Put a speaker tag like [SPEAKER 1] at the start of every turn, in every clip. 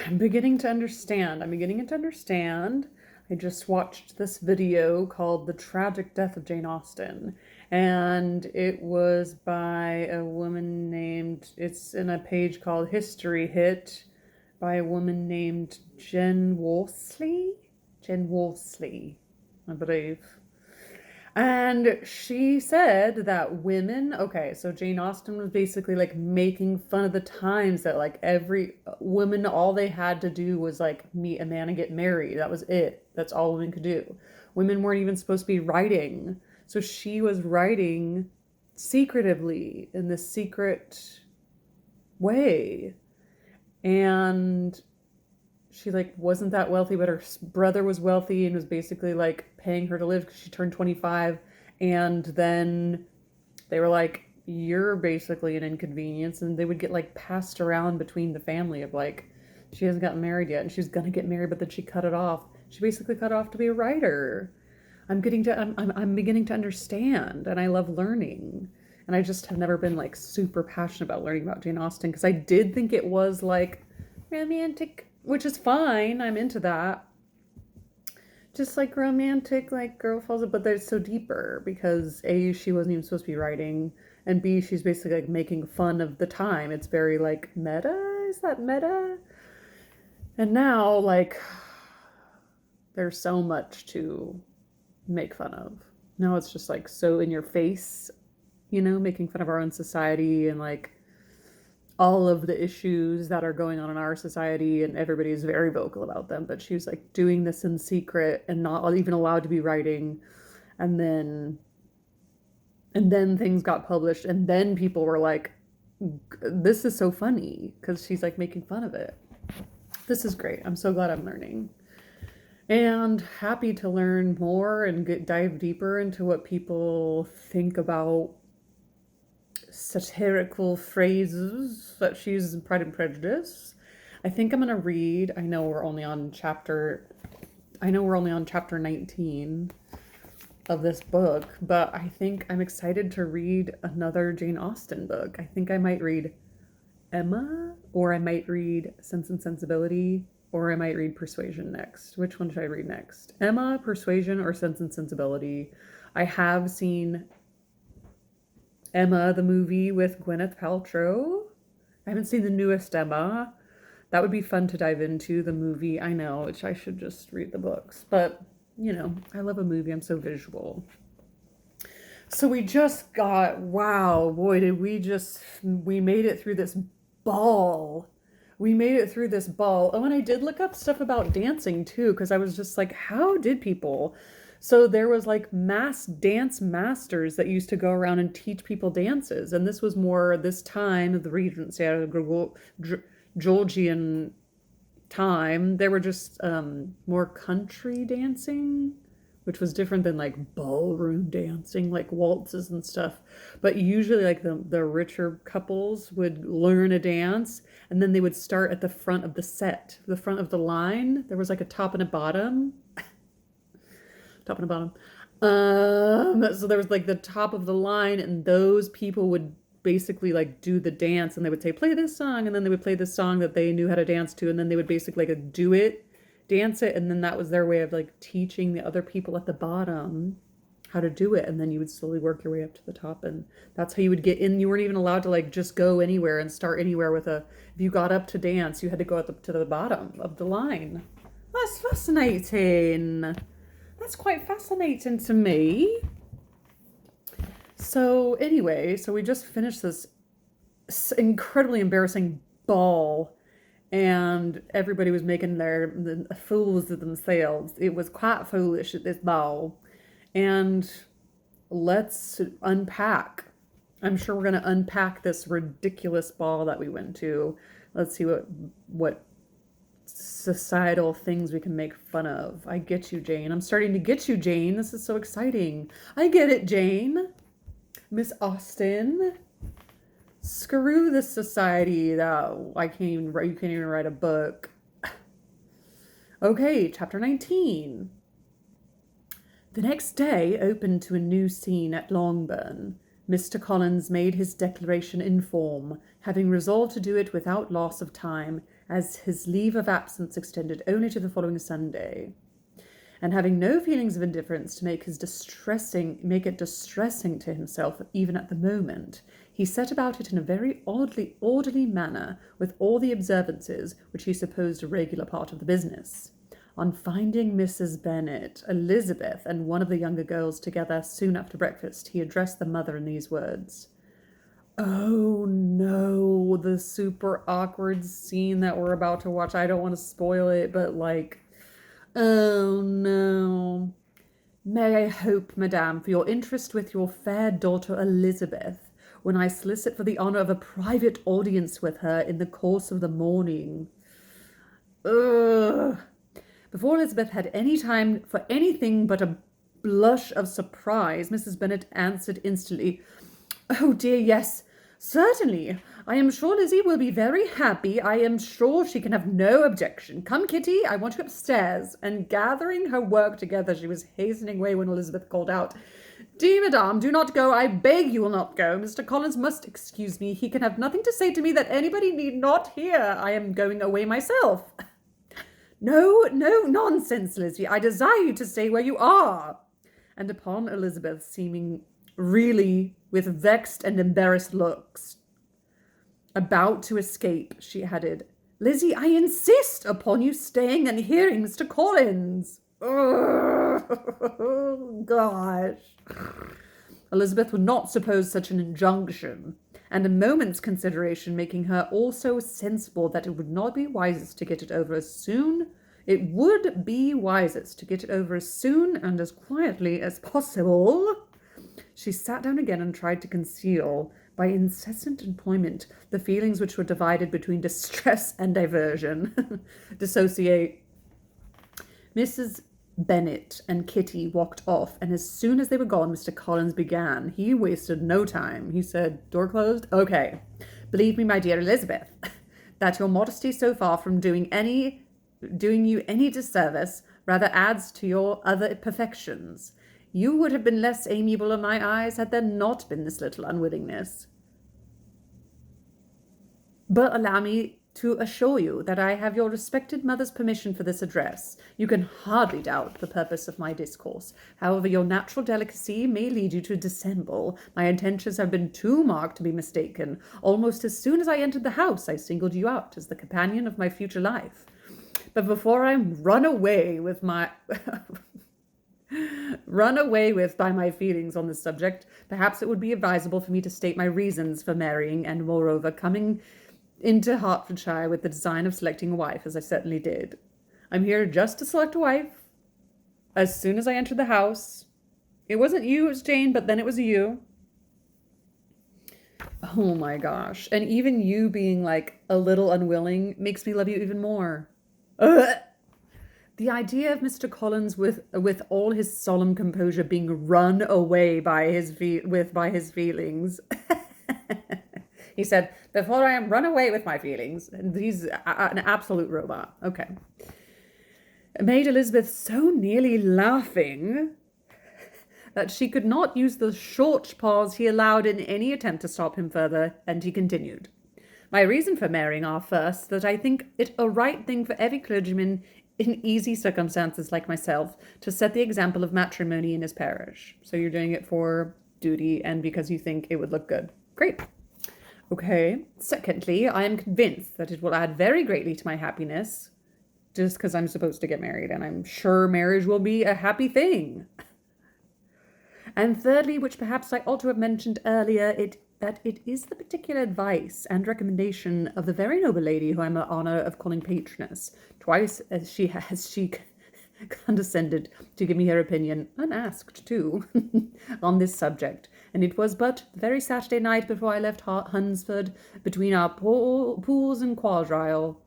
[SPEAKER 1] I'm beginning to understand. I'm beginning to understand. I just watched this video called The Tragic Death of Jane Austen, and it was by a woman named, it's in a page called History Hit by a woman named Jen Worsley. Jen Worsley, I believe. And she said that women, okay, so Jane Austen was basically like making fun of the times that like every woman, all they had to do was like meet a man and get married. That was it. That's all women could do. Women weren't even supposed to be writing. So she was writing secretively in this secret way. And she like wasn't that wealthy, but her brother was wealthy and was basically like paying her to live because she turned 25. And then they were like, you're basically an inconvenience. And they would get like passed around between the family of like, she hasn't gotten married yet and she's gonna get married, but then she cut it off. She basically cut it off to be a writer. I'm beginning to understand, and I love learning. And I just have never been like super passionate about learning about Jane Austen because I did think it was like romantic, which is fine. I'm into that. Just like romantic, like girl falls, but there's so deeper because A, she wasn't even supposed to be writing, and B, she's basically like making fun of the time. It's very like meta. Is that meta? And now, like, there's so much to make fun of. Now it's just like so in your face, making fun of our own society and like all of the issues that are going on in our society, and everybody's very vocal about them, but she was like doing this in secret and not even allowed to be writing. And then things got published, and then people were like, this is so funny because she's like making fun of it. This is great. I'm so glad I'm learning and happy to learn more and dive deeper into what people think about satirical phrases that she uses in Pride and Prejudice. I think I'm gonna read. I know we're only on chapter 19 of this book, but I think I'm excited to read another Jane Austen book. I think I might read Emma, or I might read Sense and Sensibility, or I might read Persuasion next. Which one should I read next? Emma, Persuasion, or Sense and Sensibility? I have seen Emma, the movie with Gwyneth Paltrow. I haven't seen the newest Emma. That would be fun to dive into. The movie, I know, which I should just read the books. But, I love a movie. I'm so visual. So we just got, wow, boy, we made it through this ball. We made it through this ball. Oh, and I did look up stuff about dancing too, because I was just like, how did people? So there was like mass dance masters that used to go around and teach people dances. And this was more this time of the Regency, Georgian time. There were just more country dancing, which was different than like ballroom dancing, like waltzes and stuff. But usually like the richer couples would learn a dance, and then they would start at the front of the set, the front of the line. There was like a top and a bottom. Top and a bottom. So there was like the top of the line, and those people would basically like do the dance, and they would say, play this song, and then they would play this song that they knew how to dance to, and then they would basically like do it, dance it, and then that was their way of like teaching the other people at the bottom how to do it, and then you would slowly work your way up to the top, and that's how you would get in. You weren't even allowed to like just go anywhere and start anywhere if you got up to dance, you had to go to the bottom of the line. That's fascinating. That's quite fascinating to me. So anyway, so we just finished this incredibly embarrassing ball, and everybody was making their fools of themselves. It was quite foolish at this ball. And let's unpack. I'm sure we're going to unpack this ridiculous ball that we went to. Let's see what societal things we can make fun of. I get you, Jane. I'm starting to get you, Jane. This is so exciting. I get it, Jane. Miss Austen. Screw this society that you can't even write a book. Okay, chapter 19. The next day opened to a new scene at Longbourn. Mr. Collins made his declaration in form, having resolved to do it without loss of time, as his leave of absence extended only to the following Sunday. And having no feelings of indifference to make it distressing to himself even at the moment, he set about it in a very orderly manner, with all the observances which he supposed a regular part of the business. On finding Mrs. Bennet, Elizabeth, and one of the younger girls together soon after breakfast, he addressed the mother in these words. Oh no, the super awkward scene that we're about to watch. I don't want to spoil it, but oh no. May I hope, madame, for your interest with your fair daughter Elizabeth, when I solicit for the honour of a private audience with her in the course of the morning. Ugh. Before Elizabeth had any time for anything but a blush of surprise, Mrs. Bennet answered instantly, Oh dear, yes, certainly. I am sure Lizzie will be very happy. I am sure she can have no objection. Come, Kitty, I want you upstairs. And gathering her work together, she was hastening away when Elizabeth called out, Dear madame, do not go. I beg you will not go. Mr. Collins must excuse me. He can have nothing to say to me that anybody need not hear. I am going away myself. No, nonsense, Lizzie. I desire you to stay where you are. And upon Elizabeth seeming really with vexed and embarrassed looks, about to escape, she added, Lizzie, I insist upon you staying and hearing Mr. Collins. Oh, gosh. Elizabeth would not suppose such an injunction, and a moment's consideration making her also sensible that it would be wisest to get it over as soon and as quietly as possible, she sat down again and tried to conceal, by incessant employment, the feelings which were divided between distress and diversion. Dissociate. Mrs. Bennet and Kitty walked off, and as soon as they were gone, Mr. Collins began. He wasted no time. He said, Door closed? Okay. Believe me, my dear Elizabeth, that your modesty, so far from doing you any disservice, rather adds to your other perfections. You would have been less amiable in my eyes had there not been this little unwillingness. But allow me to assure you that I have your respected mother's permission for this address. You can hardly doubt the purpose of my discourse. However, your natural delicacy may lead you to dissemble. My intentions have been too marked to be mistaken. Almost as soon as I entered the house, I singled you out as the companion of my future life. But before I'm run away with by my feelings on this subject, perhaps it would be advisable for me to state my reasons for marrying, and moreover, coming into Hertfordshire with the design of selecting a wife, as I certainly did. I'm here just to select a wife. As soon as I entered the house, it wasn't you, it was Jane, but then it was you. Oh my gosh. And even you being a little unwilling makes me love you even more. Ugh. The idea of Mr. Collins with all his solemn composure being run away by his feelings. He said, before I am run away with my feelings. And he's an absolute robot. Okay. It made Elizabeth so nearly laughing that she could not use the short pause he allowed in any attempt to stop him further, and he continued. My reason for marrying are, first, that I think it a right thing for every clergyman in easy circumstances like myself to set the example of matrimony in his parish. So you're doing it for duty and because you think it would look good. Great. Okay. Secondly, I am convinced that it will add very greatly to my happiness, just because I'm supposed to get married, and I'm sure marriage will be a happy thing. And thirdly, which perhaps I ought to have mentioned earlier, that it is the particular advice and recommendation of the very noble lady who I am the honour of calling patroness. Twice as she condescended to give me her opinion, unasked too, on this subject, and it was but the very Saturday night before I left Hunsford, between our pools and quadrille,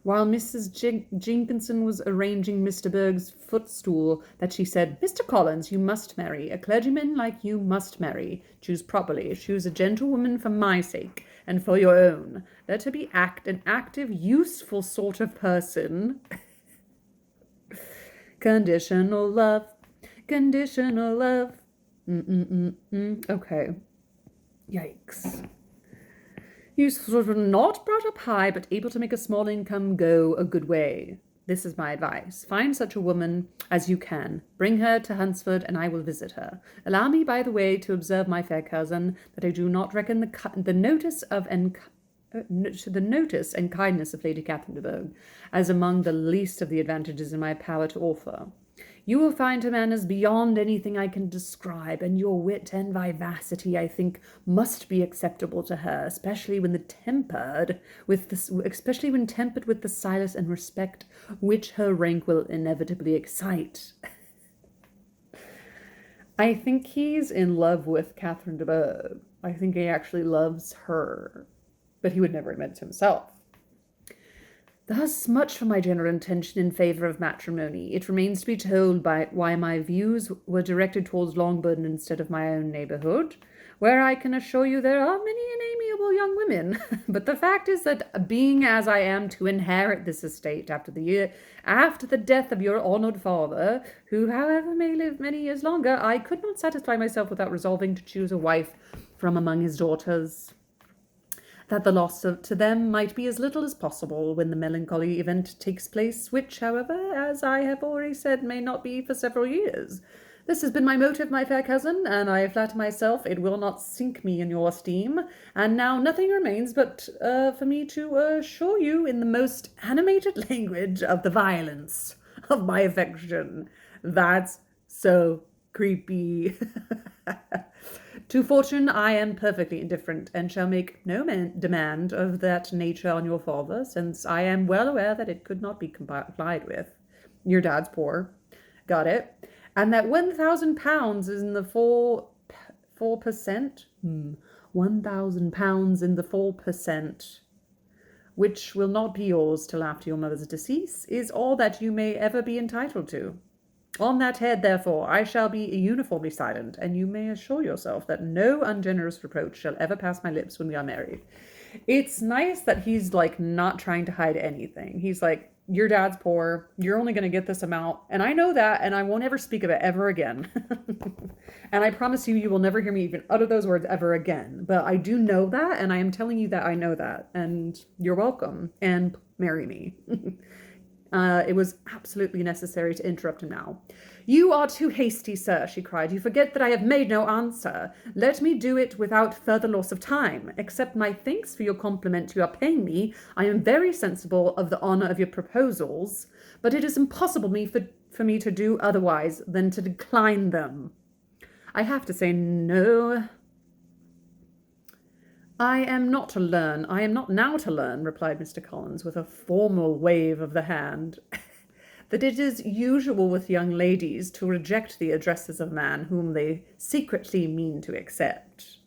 [SPEAKER 1] while Mrs. Jenkinson was arranging Mr. Berg's footstool, that she said, Mr. Collins, you must marry. A clergyman like you must marry. Choose properly. Choose a gentlewoman for my sake, and for your own. Let her be an active, useful sort of person. Conditional love. Okay. Yikes. You sort of not brought up high, but able to make a small income go a good way. This is my advice. Find such a woman as you can. Bring her to Hunsford, and I will visit her. Allow me, by the way, to observe, my fair cousin, that I do not reckon the notice and kindness of Lady Catherine de Bourgh as among the least of the advantages in my power to offer. You will find her manners beyond anything I can describe, and your wit and vivacity, I think, must be acceptable to her, especially when tempered with the silence and respect which her rank will inevitably excite. I think he's in love with Catherine de Bourgh. I think he actually loves her, but he would never admit it to himself. Thus much for my general intention in favour of matrimony. It remains to be told why my views were directed towards Longbourn instead of my own neighbourhood, where I can assure you there are many and amiable young women. But the fact is that, being as I am to inherit this estate after the death of your honoured father, who, however, may live many years longer, I could not satisfy myself without resolving to choose a wife from among his daughters, that the loss to them might be as little as possible when the melancholy event takes place, which, however, as I have already said, may not be for several years. This has been my motive, my fair cousin, and I flatter myself it will not sink me in your esteem. And now nothing remains but for me to assure you in the most animated language of the violence of my affection. That's so creepy. To fortune I am perfectly indifferent, and shall make no demand of that nature on your father, since I am well aware that it could not be complied with. Your dad's poor. Got it. And that £1,000 is in the 4%? £1,000 in the 4%, which will not be yours till after your mother's decease, is all that you may ever be entitled to. On that head, therefore, I shall be uniformly silent, and you may assure yourself that no ungenerous reproach shall ever pass my lips when we are married. It's nice that he's, not trying to hide anything. He's like, your dad's poor, you're only going to get this amount, and I know that, and I won't ever speak of it ever again. And I promise you, you will never hear me even utter those words ever again. But I do know that, and I am telling you that I know that, and you're welcome, and marry me. It was absolutely necessary to interrupt him now. You are too hasty, sir, she cried. You forget that I have made no answer. Let me do it without further loss of time. Accept my thanks for your compliment you are paying me. I am very sensible of the honour of your proposals, but it is impossible for me to do otherwise than to decline them. I have to say no. I am not now to learn, replied Mr. Collins, with a formal wave of the hand, that it is usual with young ladies to reject the addresses of a man whom they secretly mean to accept.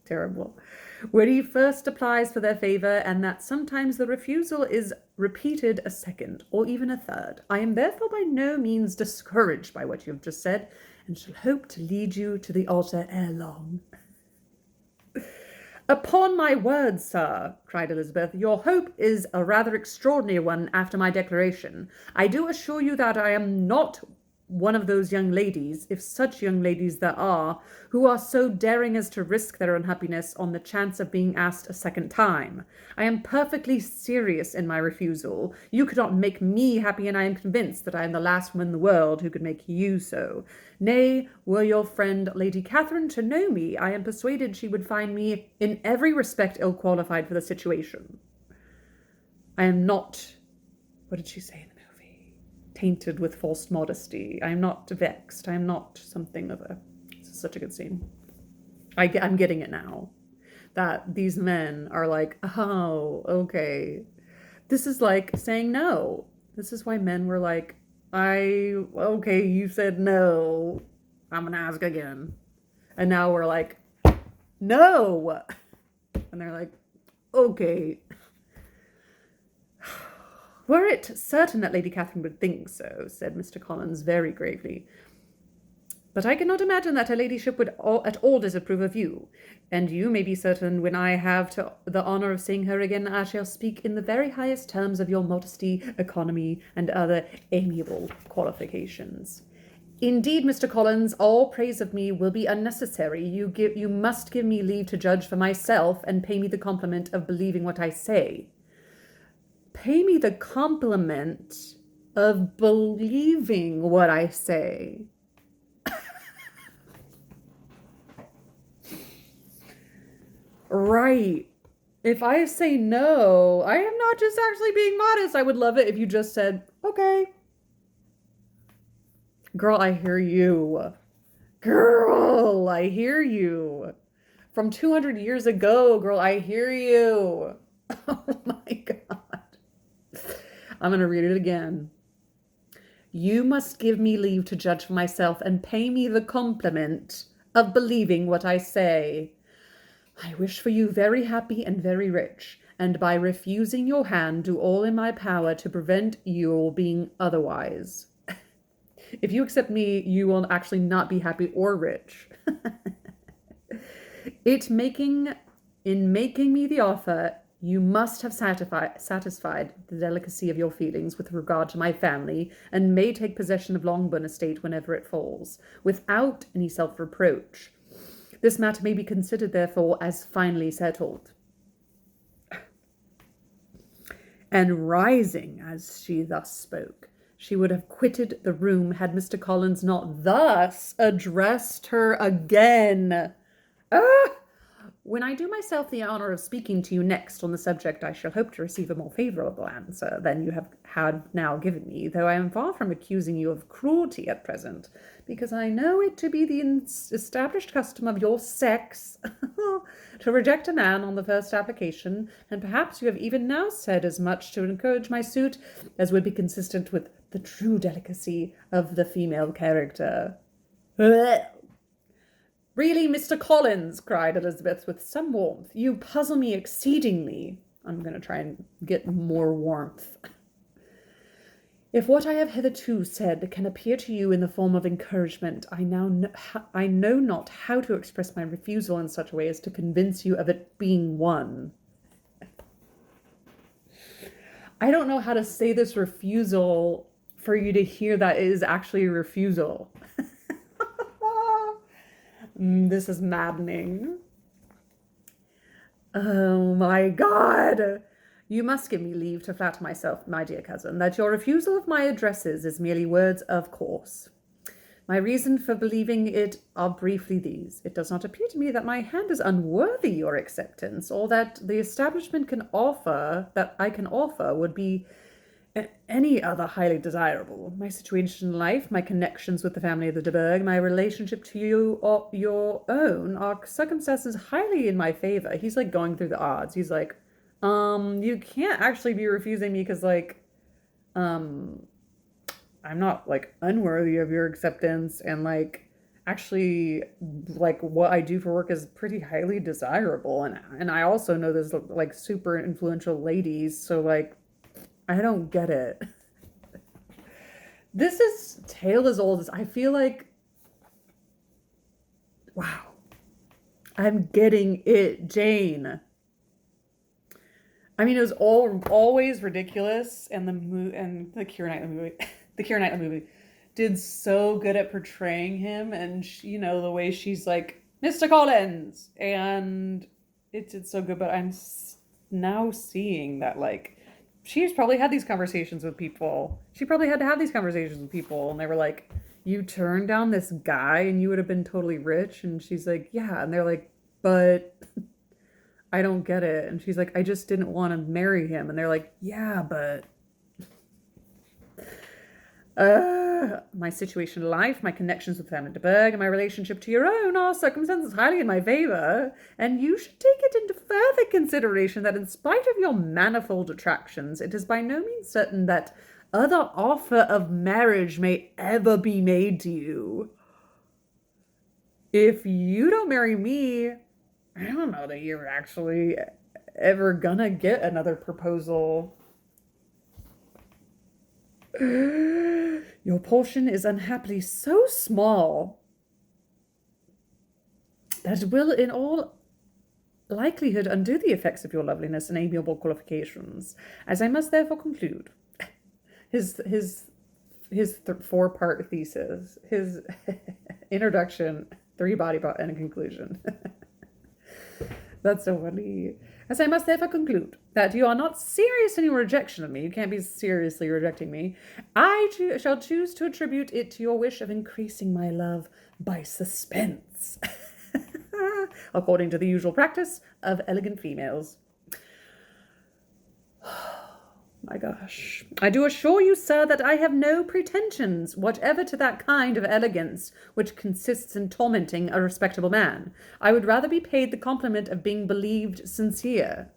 [SPEAKER 1] Terrible. When he first applies for their favour, and that sometimes the refusal is repeated a second, or even a third. I am therefore by no means discouraged by what you have just said, and shall hope to lead you to the altar ere long. Upon my word, sir, cried Elizabeth, your hope is a rather extraordinary one after my declaration. I do assure you that I am not one of those young ladies, if such young ladies there are, who are so daring as to risk their unhappiness on the chance of being asked a second time. I am perfectly serious in my refusal. You could not make me happy, and I am convinced that I am the last woman in the world who could make you so. Nay, were your friend Lady Catherine to know me, I am persuaded she would find me in every respect ill-qualified for the situation. I am not, what did she say in the movie? Tainted with false modesty. I am not vexed. I am not something of a... This is such a good scene. I'm getting it now. That these men are like, oh, okay. This is like saying no. This is why men were like, okay, you said no. I'm gonna ask again. And now we're like, no. And they're like, okay. Were it certain that Lady Catherine would think so, said Mr. Collins very gravely. But I cannot imagine that her ladyship would at all disapprove of you, and you may be certain when I have the honour of seeing her again, I shall speak in the very highest terms of your modesty, economy, and other amiable qualifications. Indeed, Mr. Collins, all praise of me will be unnecessary. You must give me leave to judge for myself and pay me the compliment of believing what I say. Pay me the compliment of believing what I say. Right. If I say no, I am not just actually being modest. I would love it if you just said, okay. Girl, I hear you. Girl, I hear you. From 200 years ago, girl, I hear you. Oh my God. I'm going to read it again. You must give me leave to judge for myself and pay me the compliment of believing what I say. I wish for you very happy and very rich, and by refusing your hand do all in my power to prevent your being otherwise. If you accept me, you will actually not be happy or rich. In making me the offer, you must have satisfied the delicacy of your feelings with regard to my family, and may take possession of Longbourn estate whenever it falls, without any self-reproach. This matter may be considered, therefore, as finally settled. And rising as she thus spoke, she would have quitted the room had Mr. Collins not thus addressed her again. When I do myself the honour of speaking to you next on the subject, I shall hope to receive a more favourable answer than you have had now given me, though I am far from accusing you of cruelty at present, because I know it to be the established custom of your sex to reject a man on the first application, and perhaps you have even now said as much to encourage my suit as would be consistent with the true delicacy of the female character. Really, Mr. Collins, cried Elizabeth with some warmth, you puzzle me exceedingly. I'm going to try and get more warmth. If what I have hitherto said can appear to you in the form of encouragement, I know not how to express my refusal in such a way as to convince you of it being one. I don't know how to say this refusal for you to hear that it is actually a refusal. This is maddening. Oh my God. You must give me leave to flatter myself, my dear cousin, that your refusal of my addresses is merely words of course. My reason for believing it are briefly these. It does not appear to me that my hand is unworthy your acceptance, or that the establishment I can offer would be any other highly desirable. My situation in life, my connections with the family of the de Bourgh, my relationship to you or your own are circumstances highly in my favor. He's like going through the odds. He's like, you can't actually be refusing me because like, I'm not like unworthy of your acceptance, and like actually like what I do for work is pretty highly desirable, and I also know there's like super influential ladies, so like I don't get it. This is tale as old as I feel like. Wow. I'm getting it, Jane. I mean, it was always ridiculous, and the Keira Knightley movie did so good at portraying him, and you know the way she's like Mr. Collins, and it did so good. But I'm now seeing that like she's probably had these conversations with people. She probably had to have these conversations with people, and they were like, "You turned down this guy, and you would have been totally rich." And she's like, "Yeah," and they're like, "But." I don't get it. And she's like, I just didn't want to marry him. And they're like, yeah, but my situation in life, my connections with family de Bourgh, and my relationship to your own are circumstances highly in my favor. And you should take it into further consideration that in spite of your manifold attractions, it is by no means certain that other offer of marriage may ever be made to you. If you don't marry me, I don't know that you're actually ever gonna get another proposal. Your portion is unhappily so small that it will in all likelihood undo the effects of your loveliness and amiable qualifications, as I must therefore conclude. His his 4-part thesis, his introduction, 3 body part, and a conclusion. That's so funny. As I must therefore conclude that you are not serious in your rejection of me, you can't be seriously rejecting me, I shall choose to attribute it to your wish of increasing my love by suspense, according to the usual practice of elegant females. My gosh. I do assure you, sir, that I have no pretensions whatever to that kind of elegance which consists in tormenting a respectable man. I would rather be paid the compliment of being believed sincere.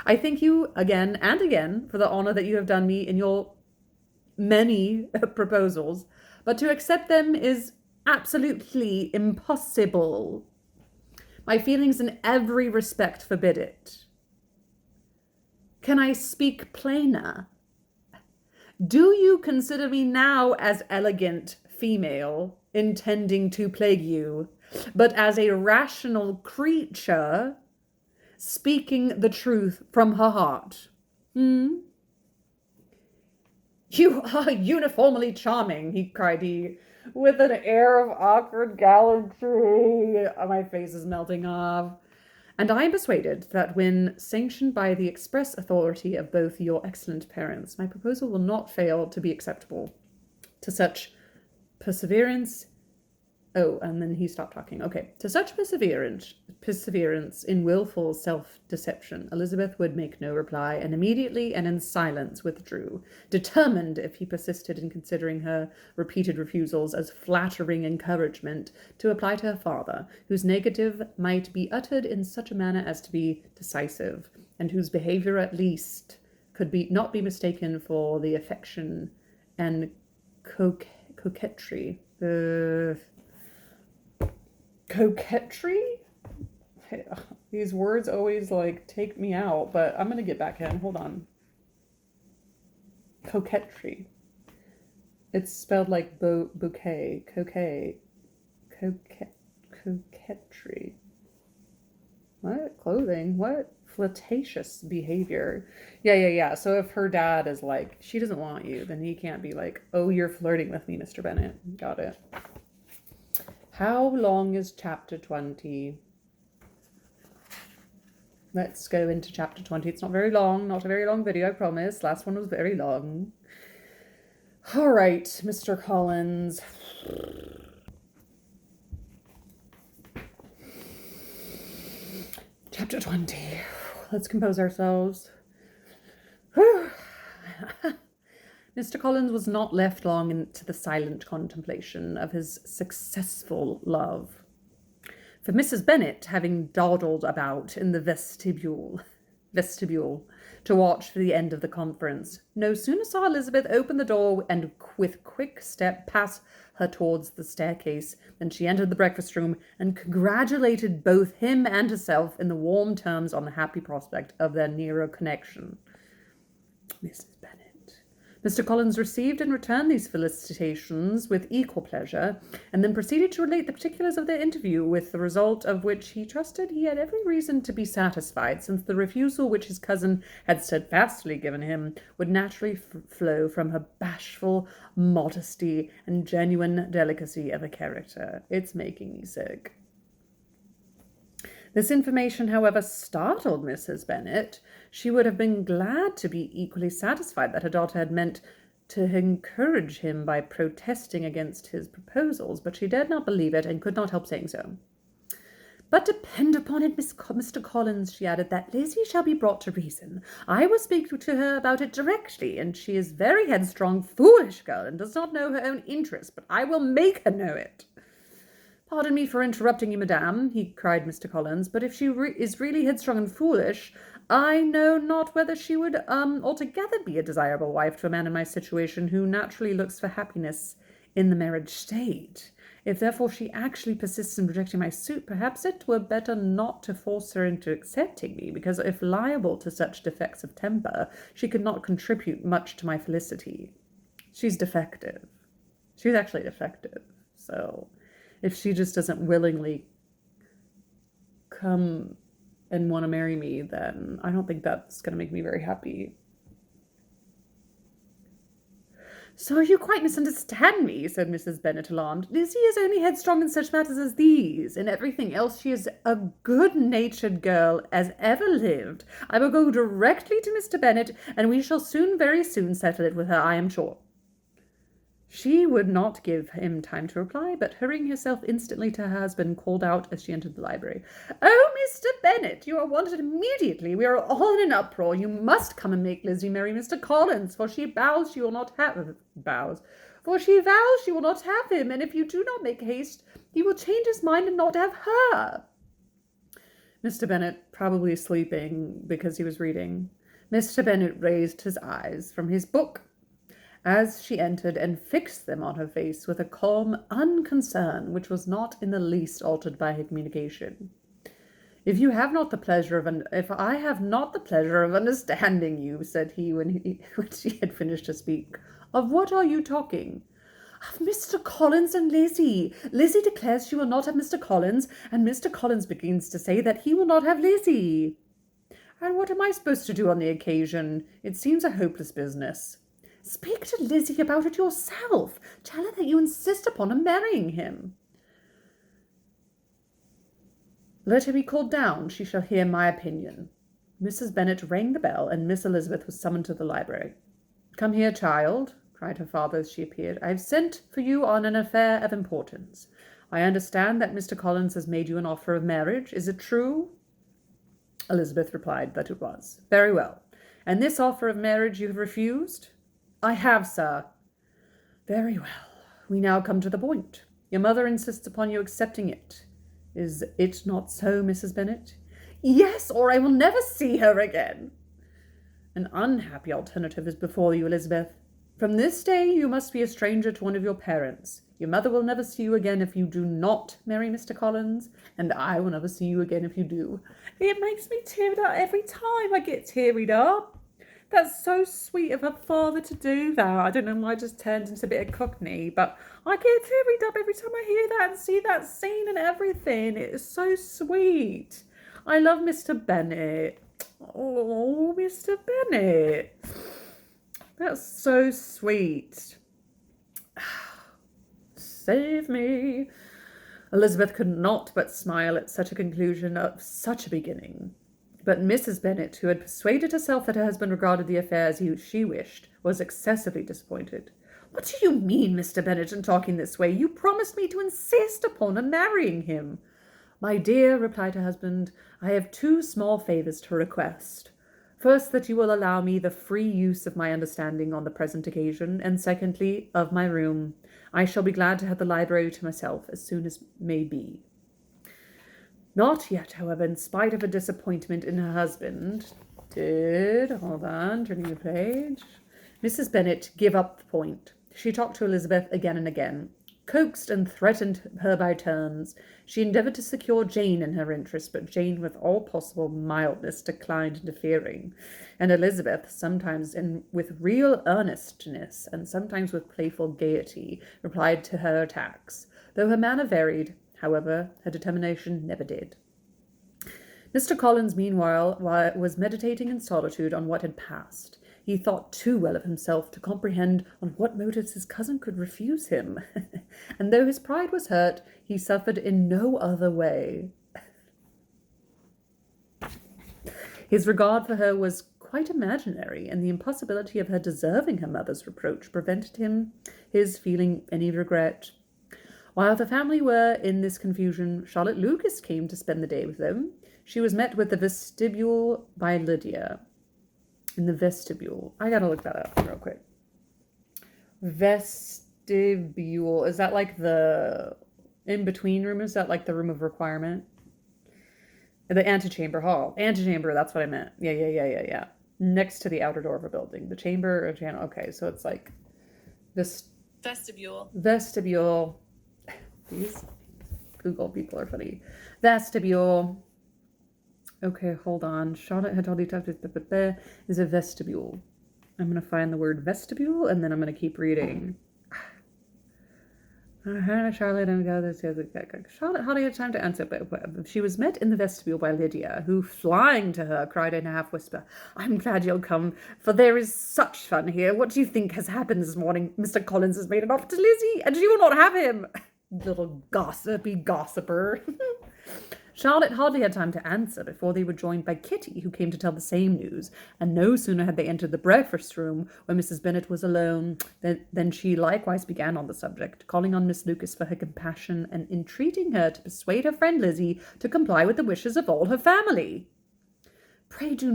[SPEAKER 1] I thank you again and again for the honor that you have done me in your many proposals, but to accept them is absolutely impossible. My feelings in every respect forbid it. Can I speak plainer? Do you consider me now as elegant female, intending to plague you, but as a rational creature, speaking the truth from her heart? You are uniformly charming, cried he, with an air of awkward gallantry. My face is melting off. And I am persuaded that when sanctioned by the express authority of both your excellent parents, my proposal will not fail to be acceptable to such perseverance. Oh, and then he stopped talking. Okay. To such perseverance in willful self-deception, Elizabeth would make no reply, and immediately and in silence withdrew, determined, if he persisted in considering her repeated refusals as flattering encouragement, to apply to her father, whose negative might be uttered in such a manner as to be decisive, and whose behaviour at least could not be mistaken for the affection and coquetry. Coquetry? These words always take me out, but I'm gonna get back in. Hold on. Coquetry. It's spelled like bouquet. Coquetry. What? Clothing? What? Flirtatious behavior. Yeah. So if her dad is like, she doesn't want you, then he can't be like, oh, you're flirting with me, Mr. Bennet. Got it. How long is chapter 20? Let's go into chapter 20. It's not very long, not a very long video, I promise. Last one was very long. All right, Mr. Collins. Chapter 20. Let's compose ourselves. Mr. Collins was not left long to the silent contemplation of his successful love. For Mrs. Bennet, having dawdled about in the vestibule to watch for the end of the conference, no sooner saw Elizabeth open the door and with quick step pass her towards the staircase than she entered the breakfast room and congratulated both him and herself in the warm terms on the happy prospect of their nearer connection. Mrs. Bennet. Mr. Collins received and returned these felicitations with equal pleasure, and then proceeded to relate the particulars of their interview, with the result of which he trusted he had every reason to be satisfied, since the refusal which his cousin had steadfastly given him would naturally flow from her bashful modesty and genuine delicacy of a character. It's making me sick. This information, however, startled Mrs. Bennet. She would have been glad to be equally satisfied that her daughter had meant to encourage him by protesting against his proposals, but she dared not believe it and could not help saying so. But depend upon it, Mr. Collins, she added, that Lizzie shall be brought to reason. I will speak to her about it directly, and she is very headstrong, foolish girl, and does not know her own interest, but I will make her know it. Pardon me for interrupting you, madame, cried Mr. Collins, but if she is really headstrong and foolish, I know not whether she would altogether be a desirable wife to a man in my situation, who naturally looks for happiness in the marriage state. If therefore she actually persists in rejecting my suit, perhaps it were better not to force her into accepting me, because if liable to such defects of temper, she could not contribute much to my felicity. She's defective. She's actually defective, so if she just doesn't willingly come and want to marry me, then I don't think that's going to make me very happy. So you quite misunderstand me, said Mrs. Bennet, alarmed. Lizzie is only headstrong in such matters as these. In everything else she is a good-natured girl as ever lived. I will go directly to Mr. Bennet, and we shall very soon settle it with her, I am sure. She would not give him time to reply, but hurrying herself instantly to her husband, called out as she entered the library, "Oh, Mr. Bennet, you are wanted immediately. We are all in an uproar. You must come and make Lizzie marry Mr. Collins, for she vows she will not have him, and if you do not make haste, he will change his mind and not have her." Mr. Bennet, probably sleeping because he was reading, Mr. Bennet raised his eyes from his book as she entered and fixed them on her face with a calm unconcern which was not in the least altered by her communication. If I have not the pleasure of understanding you," said he when she had finished to speak, "of what are you talking?" "Of Mr. Collins and Lizzie. Lizzie declares she will not have Mr. Collins, and Mr. Collins begins to say that he will not have Lizzie." "And what am I supposed to do on the occasion? It seems a hopeless business." "Speak to Lizzie about it yourself. Tell her that you insist upon her marrying him." "Let her be called down. She shall hear my opinion." Mrs. Bennet rang the bell, and Miss Elizabeth was summoned to the library. "Come here, child," cried her father as she appeared. "I have sent for you on an affair of importance. I understand that Mr. Collins has made you an offer of marriage. Is it true?" Elizabeth replied that it was. "Very well. And this offer of marriage you have refused?" "I have, sir." "Very well. We now come to the point. Your mother insists upon you accepting it. Is it not so, Mrs. Bennet?" "Yes, or I will never see her again." "An unhappy alternative is before you, Elizabeth. From this day you must be a stranger to one of your parents. Your mother will never see you again if you do not marry Mr. Collins, and I will never see you again if you do." It makes me teared up every time I get tearied up. That's so sweet of her father to do that. I don't know why I just turned into a bit of Cockney, but I get tearied up every time I hear that and see that scene and everything. It is so sweet. I love Mr. Bennet. Oh, Mr. Bennet. That's so sweet. Save me. Elizabeth could not but smile at such a conclusion of such a beginning. But Mrs. Bennet, who had persuaded herself that her husband regarded the affair as she wished, was excessively disappointed. "What do you mean, Mr. Bennet, in talking this way? You promised me to insist upon her marrying him." "My dear," replied her husband, "I have two small favours to request. First, that you will allow me the free use of my understanding on the present occasion, and secondly, of my room. I shall be glad to have the library to myself as soon as may be." Not yet, however, in spite of a disappointment in her husband, hold on, turning the page, Mrs. Bennet give up the point. She talked to Elizabeth again and again, coaxed and threatened her by turns. She endeavoured to secure Jane in her interest, but Jane, with all possible mildness, declined interfering, and Elizabeth, sometimes with real earnestness, and sometimes with playful gaiety, replied to her attacks. Though her manner varied, however, her determination never did. Mr. Collins, meanwhile, was meditating in solitude on what had passed. He thought too well of himself to comprehend on what motives his cousin could refuse him, and though his pride was hurt, he suffered in no other way. His regard for her was quite imaginary, and the impossibility of her deserving her mother's reproach prevented his feeling any regret. While the family were in this confusion, Charlotte Lucas came to spend the day with them. She was met with the vestibule by Lydia. In the vestibule. I gotta look that up real quick. Vestibule. Is that like the in-between room? Is that like the room of requirement? The antechamber hall. Antechamber, that's what I meant. Yeah. Next to the outer door of a building. The chamber or channel. Okay, so it's like this.
[SPEAKER 2] Vestibule.
[SPEAKER 1] Vestibule. These Google people are funny. Vestibule. Okay, hold on. Charlotte had told you is a vestibule. I'm going to find the word vestibule, and then I'm going to keep reading. Charlotte and Charlotte hardly had time to answer, but she was met in the vestibule by Lydia, who, flying to her, cried in a half-whisper, "I'm glad you'll come, for there is such fun here. What do you think has happened this morning? Mr. Collins has made an offer to Lizzie, and she will not have him." Little gossipy gossiper. Charlotte hardly had time to answer before they were joined by Kitty, who came to tell the same news, and no sooner had they entered the breakfast room, where Mrs. Bennet was alone, than she likewise began on the subject, calling on Miss Lucas for her compassion, and entreating her to persuade her friend Lizzie to comply with the wishes of all her family. "Pray do,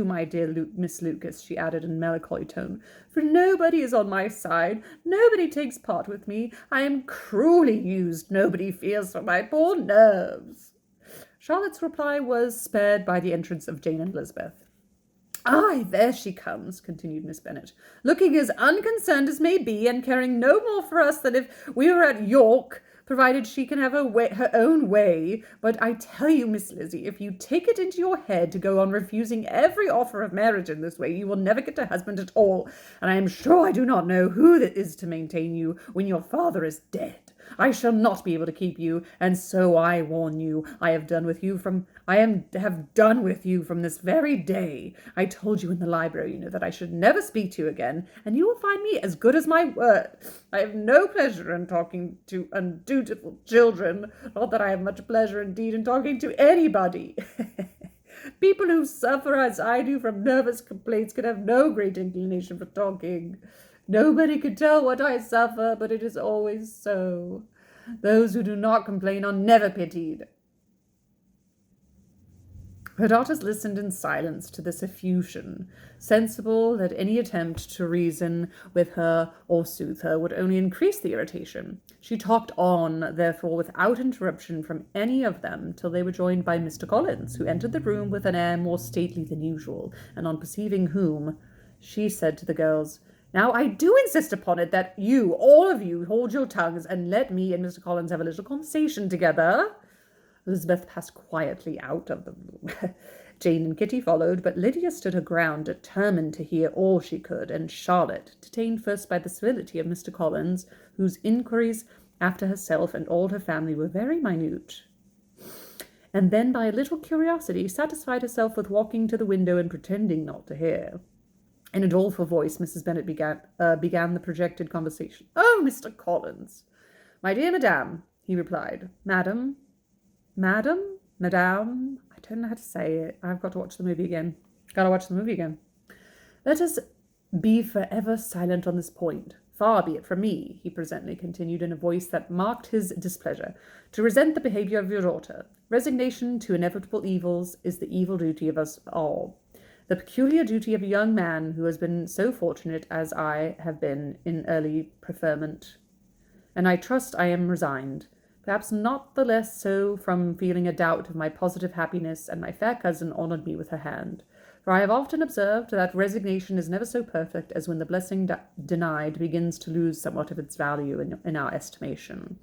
[SPEAKER 1] my dear Miss Lucas," she added in a melancholy tone, "for nobody is on my side, nobody takes part with me, I am cruelly used, nobody feels for my poor nerves." Charlotte's reply was spared by the entrance of Jane and Elizabeth. "Ay, there she comes," continued Miss Bennet, "looking as unconcerned as may be, and caring no more for us than if we were at York, provided she can have her own way. But I tell you, Miss Lizzie, if you take it into your head to go on refusing every offer of marriage in this way, you will never get a husband at all, and I am sure I do not know who is to maintain you when your father is dead. I shall not be able to keep you, and so I warn you. I have done with you from this very day. I told you in the library, that I should never speak to you again, and you will find me as good as my word. I have no pleasure in talking to undutiful children, not that I have much pleasure indeed in talking to anybody." People who suffer as I do from nervous complaints can have no great inclination for talking. Nobody can tell what I suffer, but it is always so. Those who do not complain are never pitied. Her daughters listened in silence to this effusion, sensible that any attempt to reason with her or soothe her would only increase the irritation. She talked on, therefore, without interruption from any of them, till they were joined by Mr. Collins, who entered the room with an air more stately than usual, and on perceiving whom, she said to the girls, "Now I do insist upon it that you, all of you, hold your tongues, and let me and Mr. Collins have a little conversation together." Elizabeth passed quietly out of the room. Jane and Kitty followed, but Lydia stood her ground, determined to hear all she could, and Charlotte, detained first by the civility of Mr. Collins, whose inquiries after herself and all her family were very minute, and then by a little curiosity satisfied herself with walking to the window and pretending not to hear. In a doleful voice, Mrs. Bennet began the projected conversation. "Oh, Mr. Collins!" "My dear madame," he replied. Madam, I don't know how to say it. I've got to watch the movie again. "Let us be forever silent on this point. Far be it from me," he presently continued in a voice that marked his displeasure, "to resent the behaviour of your daughter. Resignation to inevitable evils is the evil duty of us all. The peculiar duty of a young man who has been so fortunate as I have been in early preferment. And I trust I am resigned. Perhaps not the less so from feeling a doubt of my positive happiness, and my fair cousin honoured me with her hand. For I have often observed that resignation is never so perfect as when the blessing denied begins to lose somewhat of its value in our estimation.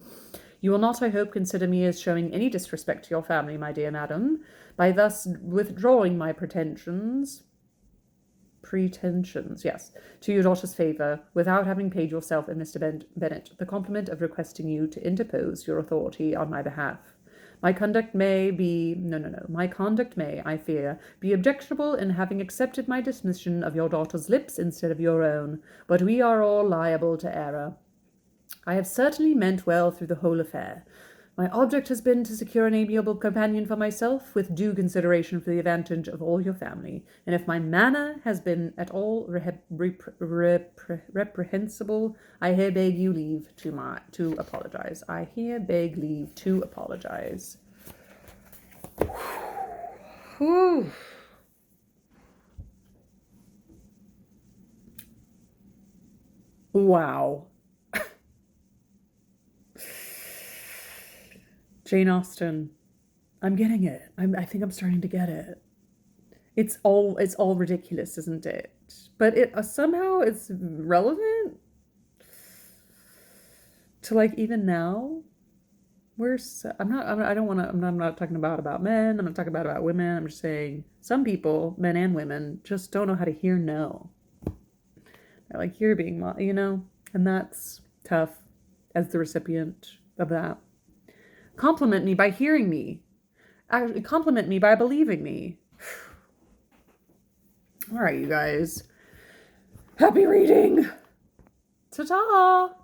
[SPEAKER 1] You will not, I hope, consider me as showing any disrespect to your family, my dear madam, by thus withdrawing my pretensions, yes, to your daughter's favour, without having paid yourself and Mr. Bennet the compliment of requesting you to interpose your authority on my behalf. My conduct may, I fear, be objectionable in having accepted my dismission of your daughter's lips instead of your own, but we are all liable to error. I have certainly meant well through the whole affair. My object has been to secure an amiable companion for myself, with due consideration for the advantage of all your family, and if my manner has been at all reprehensible, I here beg leave to apologize. Whew. Wow. Jane Austen. I'm getting it. I think I'm starting to get it. It's all ridiculous, isn't it? But it somehow it's relevant to even now. I'm not talking about men. I'm not talking about women. I'm just saying some people, men and women, just don't know how to hear no. They're like, you're being, and that's tough. as the recipient of that. Compliment me by hearing me. Compliment me by believing me. All right, you guys. Happy reading. Ta-ta.